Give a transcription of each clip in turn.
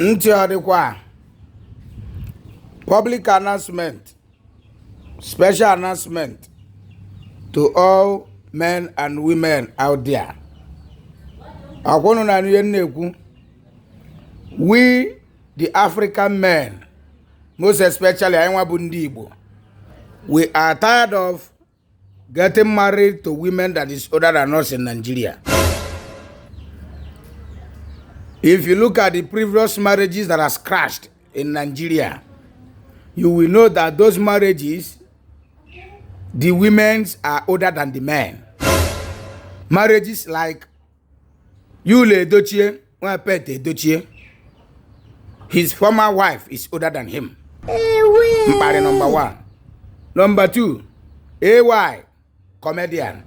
Nti Odikwa. Public announcement. Special announcement to all men and women out there. We, the African men, most especially we are tired of getting married to women that is older than us in Nigeria. If you look at the previous marriages that has crashed in Nigeria, you will know that those marriages, the women are older than the men. Marriages like Yule Edochie, his former wife is older than him. Number one. Number two, AY, comedian.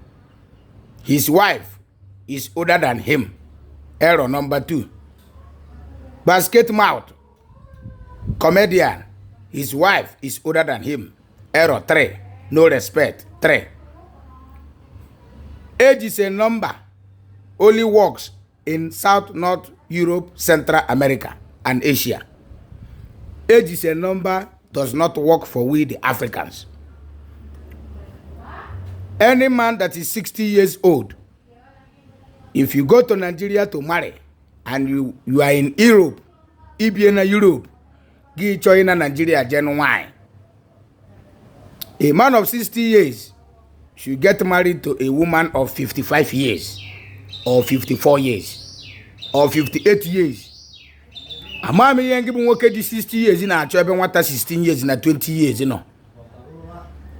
His wife is older than him. Error number two. Basket mouth, comedian. His wife is older than him. Error three. No respect. Three. Age is a number. Only works in South, North Europe, Central America, and Asia. Age is a number, does not work for we the Africans. Any man that is 60 years old, if you go to Nigeria to marry, and you are in Europe, Europe, give China Nigeria genuine. A man of 60 years should get married to a woman of 55 years, or 54 years, or 58 years. A man may give him 60 years in a job and 16 years in a 20 years, you know.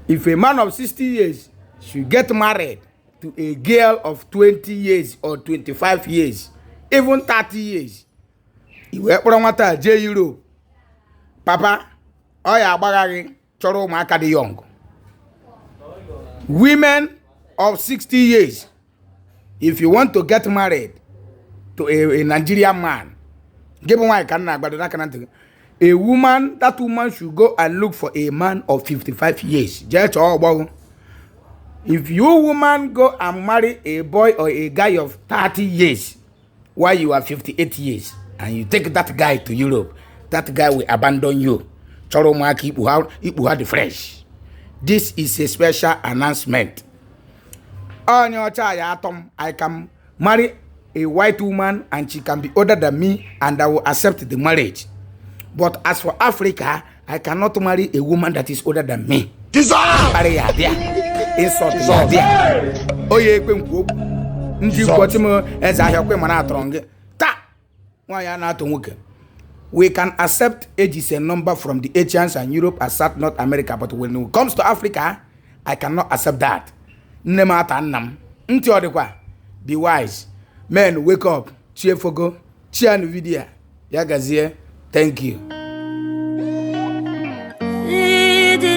If a man of 60 years should get married to a girl of 20 years or 25 years, even 30 years, he will put J Europe. Papa, oya bagari choro maka the young. Women of 60 years, if you want to get married to a Nigerian man, give me a woman, that woman should go and look for a man of 55 years. Just all. If you woman go and marry a boy or a guy of 30 years, while you are 58 years, and you take that guy to Europe, that guy will abandon you. This is a special announcement. On your child, I can marry a white woman and she can be older than me and I will accept the marriage. But as for Africa, I cannot marry a woman that is older than me. We can accept age is a number from the Asians and Europe as South North America, but when it comes to Africa, I cannot accept that. Nti Odikwa, be wise. Men, wake up. Cheer for go. Cheer video. Yagazie. Thank you.